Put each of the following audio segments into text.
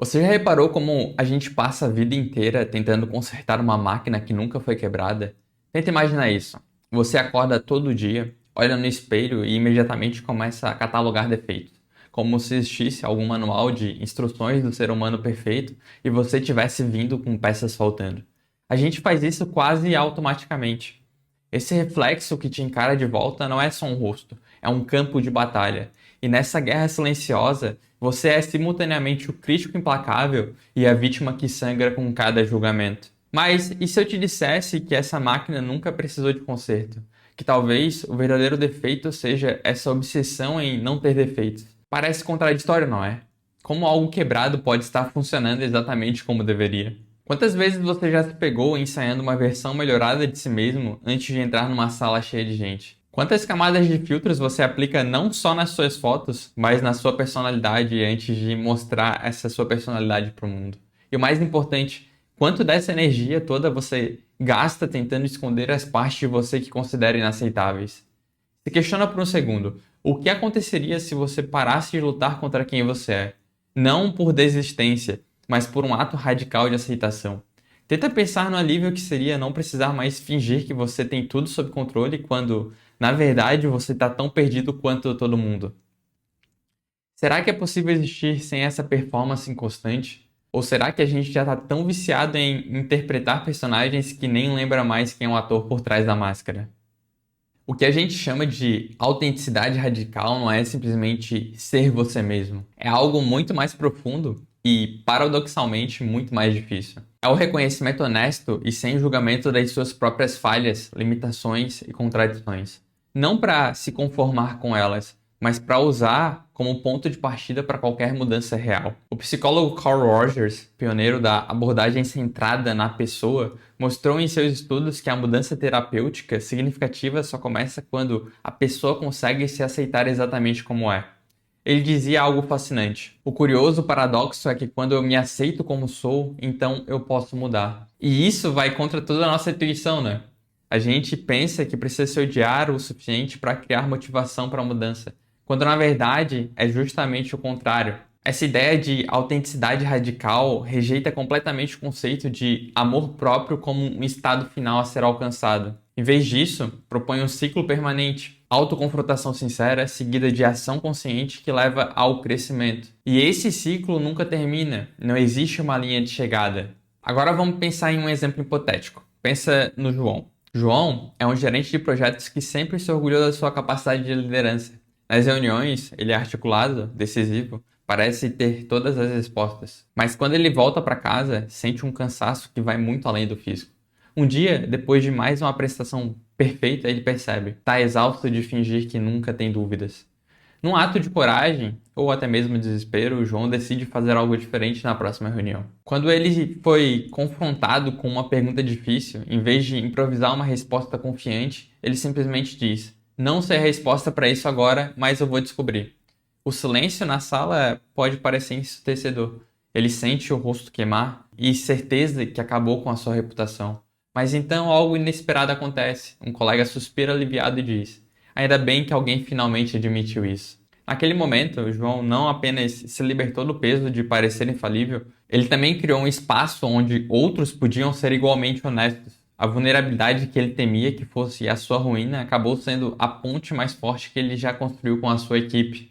Você já reparou como a gente passa a vida inteira tentando consertar uma máquina que nunca foi quebrada? Tenta imaginar isso. Você acorda todo dia, olha no espelho e imediatamente começa a catalogar defeitos, como se existisse algum manual de instruções do ser humano perfeito e você tivesse vindo com peças faltando. A gente faz isso quase automaticamente. Esse reflexo que te encara de volta não é só um rosto, é um campo de batalha. E nessa guerra silenciosa, você é simultaneamente o crítico implacável e a vítima que sangra com cada julgamento. Mas e se eu te dissesse que essa máquina nunca precisou de conserto? Que talvez o verdadeiro defeito seja essa obsessão em não ter defeitos? Parece contraditório, não é? Como algo quebrado pode estar funcionando exatamente como deveria? Quantas vezes você já se pegou ensaiando uma versão melhorada de si mesmo antes de entrar numa sala cheia de gente? Quantas camadas de filtros você aplica não só nas suas fotos, mas na sua personalidade antes de mostrar essa sua personalidade para o mundo? E o mais importante, quanto dessa energia toda você gasta tentando esconder as partes de você que considera inaceitáveis? Se questiona por um segundo, o que aconteceria se você parasse de lutar contra quem você é? Não por desistência, mas por um ato radical de aceitação. Tenta pensar no alívio que seria não precisar mais fingir que você tem tudo sob controle quando, na verdade, você está tão perdido quanto todo mundo. Será que é possível existir sem essa performance inconstante? Ou será que a gente já está tão viciado em interpretar personagens que nem lembra mais quem é o ator por trás da máscara? O que a gente chama de autenticidade radical não é simplesmente ser você mesmo. É algo muito mais profundo e, paradoxalmente, muito mais difícil. É o reconhecimento honesto e sem julgamento das suas próprias falhas, limitações e contradições. Não para se conformar com elas, mas para usar como ponto de partida para qualquer mudança real. O psicólogo Carl Rogers, pioneiro da abordagem centrada na pessoa, mostrou em seus estudos que a mudança terapêutica significativa só começa quando a pessoa consegue se aceitar exatamente como é. Ele dizia algo fascinante. O curioso paradoxo é que quando eu me aceito como sou, então eu posso mudar. E isso vai contra toda a nossa intuição, né? A gente pensa que precisa se odiar o suficiente para criar motivação para a mudança, quando na verdade é justamente o contrário. Essa ideia de autenticidade radical rejeita completamente o conceito de amor próprio como um estado final a ser alcançado. Em vez disso, propõe um ciclo permanente, autoconfrontação sincera seguida de ação consciente que leva ao crescimento. E esse ciclo nunca termina, não existe uma linha de chegada. Agora vamos pensar em um exemplo hipotético. Pensa no João. João é um gerente de projetos que sempre se orgulhou da sua capacidade de liderança. Nas reuniões, ele é articulado, decisivo, parece ter todas as respostas. Mas quando ele volta para casa, sente um cansaço que vai muito além do físico. Um dia, depois de mais uma prestação perfeita, ele percebe, está exausto de fingir que nunca tem dúvidas. Num ato de coragem, ou até mesmo desespero, o João decide fazer algo diferente na próxima reunião. Quando ele foi confrontado com uma pergunta difícil, em vez de improvisar uma resposta confiante, ele simplesmente diz: "Não sei a resposta para isso agora, mas eu vou descobrir." O silêncio na sala pode parecer ensurdecedor. Ele sente o rosto queimar e certeza que acabou com a sua reputação. Mas então algo inesperado acontece. Um colega suspira aliviado e diz: "Ainda bem que alguém finalmente admitiu isso." Naquele momento, João não apenas se libertou do peso de parecer infalível, ele também criou um espaço onde outros podiam ser igualmente honestos. A vulnerabilidade que ele temia que fosse a sua ruína acabou sendo a ponte mais forte que ele já construiu com a sua equipe.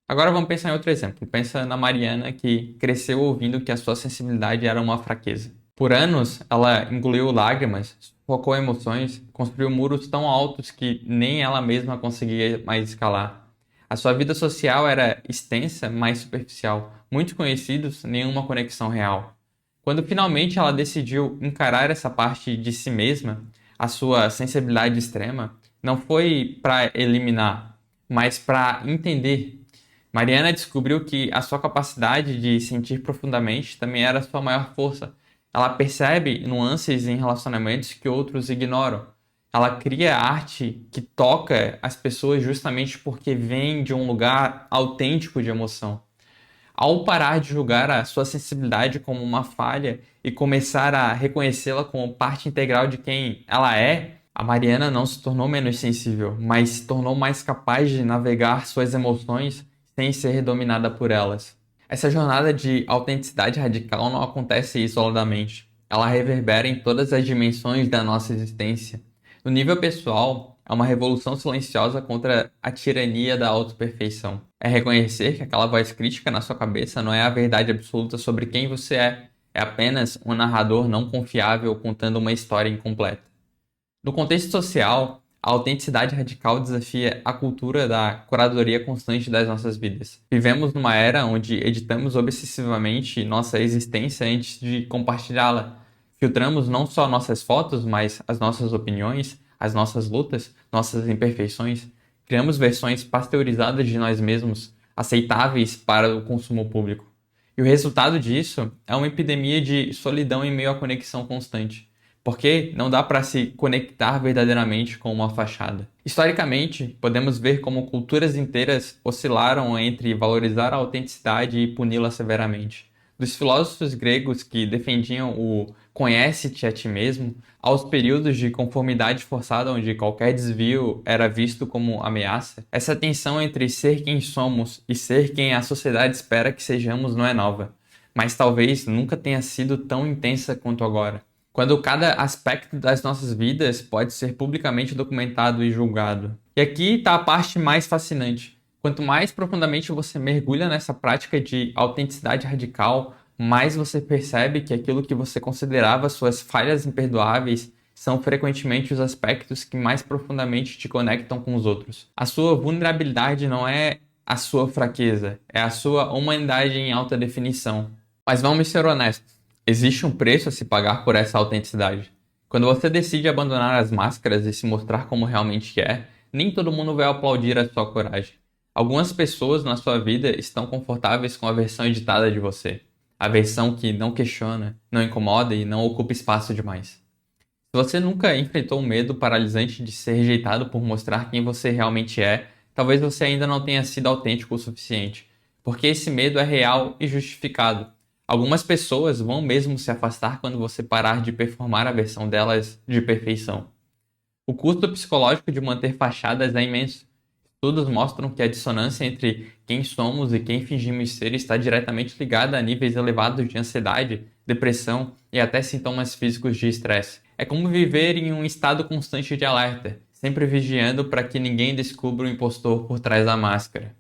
Agora vamos pensar em outro exemplo. Pensa na Mariana, que cresceu ouvindo que a sua sensibilidade era uma fraqueza. Por anos, ela engoliu lágrimas, sufocou emoções, construiu muros tão altos que nem ela mesma conseguia mais escalar. A sua vida social era extensa, mas superficial. Muitos conhecidos, nenhuma conexão real. Quando finalmente ela decidiu encarar essa parte de si mesma, a sua sensibilidade extrema, não foi para eliminar, mas para entender. Mariana descobriu que a sua capacidade de sentir profundamente também era a sua maior força. Ela percebe nuances em relacionamentos que outros ignoram. Ela cria arte que toca as pessoas justamente porque vem de um lugar autêntico de emoção. Ao parar de julgar a sua sensibilidade como uma falha e começar a reconhecê-la como parte integral de quem ela é, a Mariana não se tornou menos sensível, mas se tornou mais capaz de navegar suas emoções sem ser dominada por elas. Essa jornada de autenticidade radical não acontece isoladamente. Ela reverbera em todas as dimensões da nossa existência. No nível pessoal, é uma revolução silenciosa contra a tirania da autoperfeição. É reconhecer que aquela voz crítica na sua cabeça não é a verdade absoluta sobre quem você é apenas um narrador não confiável contando uma história incompleta. No contexto social, a autenticidade radical desafia a cultura da curadoria constante das nossas vidas. Vivemos numa era onde editamos obsessivamente nossa existência antes de compartilhá-la. Filtramos não só nossas fotos, mas as nossas opiniões, as nossas lutas, nossas imperfeições. Criamos versões pasteurizadas de nós mesmos, aceitáveis para o consumo público. E o resultado disso é uma epidemia de solidão em meio à conexão constante. Porque não dá para se conectar verdadeiramente com uma fachada. Historicamente, podemos ver como culturas inteiras oscilaram entre valorizar a autenticidade e puni-la severamente. Dos filósofos gregos que defendiam o conhece-te a ti mesmo, aos períodos de conformidade forçada onde qualquer desvio era visto como ameaça, essa tensão entre ser quem somos e ser quem a sociedade espera que sejamos não é nova, mas talvez nunca tenha sido tão intensa quanto agora. Quando cada aspecto das nossas vidas pode ser publicamente documentado e julgado. E aqui está a parte mais fascinante. Quanto mais profundamente você mergulha nessa prática de autenticidade radical, mais você percebe que aquilo que você considerava suas falhas imperdoáveis são frequentemente os aspectos que mais profundamente te conectam com os outros. A sua vulnerabilidade não é a sua fraqueza, é a sua humanidade em alta definição. Mas vamos ser honestos. Existe um preço a se pagar por essa autenticidade. Quando você decide abandonar as máscaras e se mostrar como realmente é, nem todo mundo vai aplaudir a sua coragem. Algumas pessoas na sua vida estão confortáveis com a versão editada de você. A versão que não questiona, não incomoda e não ocupa espaço demais. Se você nunca enfrentou o medo paralisante de ser rejeitado por mostrar quem você realmente é, talvez você ainda não tenha sido autêntico o suficiente. Porque esse medo é real e justificado. Algumas pessoas vão mesmo se afastar quando você parar de performar a versão delas de perfeição. O custo psicológico de manter fachadas é imenso. Estudos mostram que a dissonância entre quem somos e quem fingimos ser está diretamente ligada a níveis elevados de ansiedade, depressão e até sintomas físicos de estresse. É como viver em um estado constante de alerta, sempre vigiando para que ninguém descubra o impostor por trás da máscara.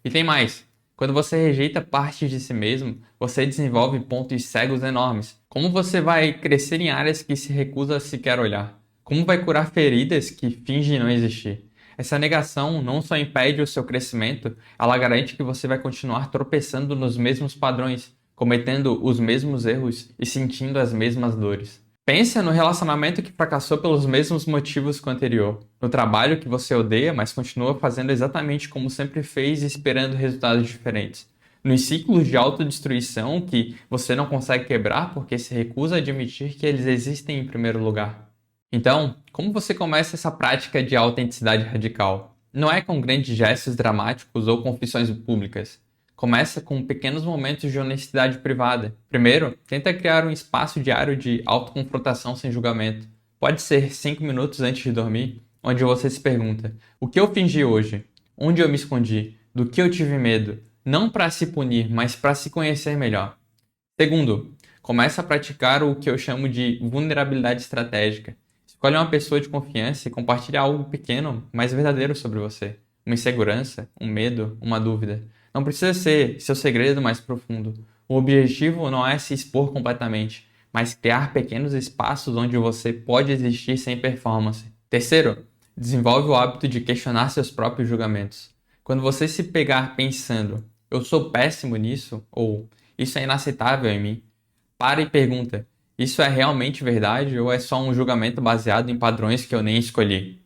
E tem mais. Quando você rejeita partes de si mesmo, você desenvolve pontos cegos enormes. Como você vai crescer em áreas que se recusa a sequer olhar? Como vai curar feridas que fingem não existir? Essa negação não só impede o seu crescimento, ela garante que você vai continuar tropeçando nos mesmos padrões, cometendo os mesmos erros e sentindo as mesmas dores. Pensa no relacionamento que fracassou pelos mesmos motivos que o anterior. No trabalho que você odeia, mas continua fazendo exatamente como sempre fez e esperando resultados diferentes. Nos ciclos de autodestruição que você não consegue quebrar porque se recusa a admitir que eles existem em primeiro lugar. Então, como você começa essa prática de autenticidade radical? Não é com grandes gestos dramáticos ou confissões públicas. Começa com pequenos momentos de honestidade privada. Primeiro, tenta criar um espaço diário de autoconfrontação sem julgamento. Pode ser 5 minutos antes de dormir, onde você se pergunta: o que eu fingi hoje? Onde eu me escondi? Do que eu tive medo? Não para se punir, mas para se conhecer melhor. Segundo, começa a praticar o que eu chamo de vulnerabilidade estratégica. Escolhe uma pessoa de confiança e compartilha algo pequeno, mas verdadeiro sobre você. Uma insegurança, um medo, uma dúvida. Não precisa ser seu segredo mais profundo. O objetivo não é se expor completamente, mas criar pequenos espaços onde você pode existir sem performance. Terceiro, desenvolve o hábito de questionar seus próprios julgamentos. Quando você se pegar pensando, eu sou péssimo nisso, ou isso é inaceitável em mim, para e pergunta, isso é realmente verdade ou é só um julgamento baseado em padrões que eu nem escolhi?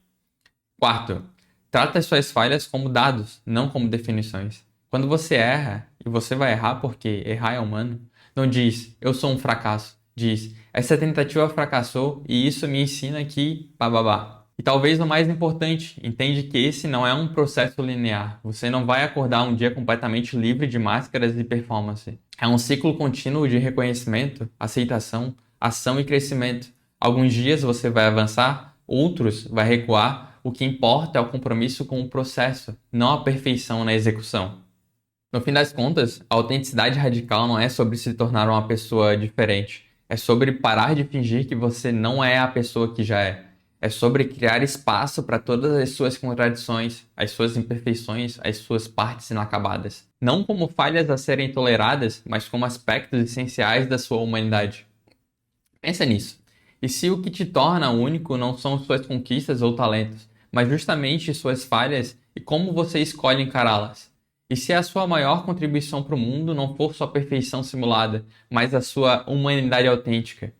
Quarto, trata as suas falhas como dados, não como definições. Quando você erra, e você vai errar porque errar é humano, não diz, eu sou um fracasso. Diz, essa tentativa fracassou e isso me ensina que bababá. E talvez o mais importante, entende que esse não é um processo linear. Você não vai acordar um dia completamente livre de máscaras e performance. É um ciclo contínuo de reconhecimento, aceitação, ação e crescimento. Alguns dias você vai avançar, outros vai recuar. O que importa é o compromisso com o processo, não a perfeição na execução. No fim das contas, a autenticidade radical não é sobre se tornar uma pessoa diferente. É sobre parar de fingir que você não é a pessoa que já é. É sobre criar espaço para todas as suas contradições, as suas imperfeições, as suas partes inacabadas. Não como falhas a serem toleradas, mas como aspectos essenciais da sua humanidade. Pensa nisso. E se o que te torna único não são suas conquistas ou talentos, mas justamente suas falhas e como você escolhe encará-las? E se a sua maior contribuição para o mundo não for sua perfeição simulada, mas a sua humanidade autêntica?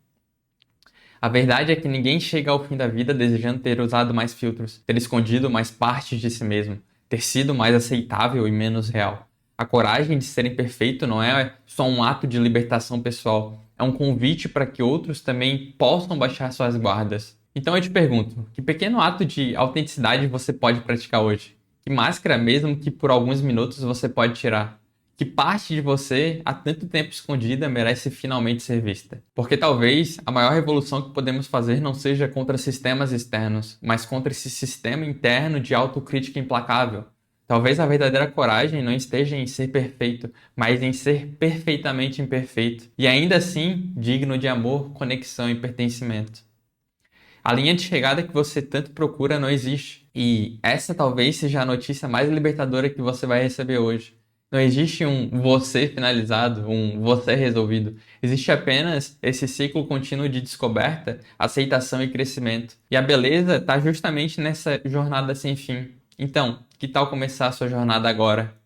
A verdade é que ninguém chega ao fim da vida desejando ter usado mais filtros, ter escondido mais partes de si mesmo, ter sido mais aceitável e menos real. A coragem de ser imperfeito não é só um ato de libertação pessoal, é um convite para que outros também possam baixar suas guardas. Então eu te pergunto, que pequeno ato de autenticidade você pode praticar hoje? Que máscara, mesmo que por alguns minutos, você pode tirar? Que parte de você, há tanto tempo escondida, merece finalmente ser vista? Porque talvez a maior revolução que podemos fazer não seja contra sistemas externos, mas contra esse sistema interno de autocrítica implacável. Talvez a verdadeira coragem não esteja em ser perfeito, mas em ser perfeitamente imperfeito, e ainda assim digno de amor, conexão e pertencimento. A linha de chegada que você tanto procura não existe. E essa talvez seja a notícia mais libertadora que você vai receber hoje. Não existe um você finalizado, um você resolvido. Existe apenas esse ciclo contínuo de descoberta, aceitação e crescimento. E a beleza está justamente nessa jornada sem fim. Então, que tal começar a sua jornada agora?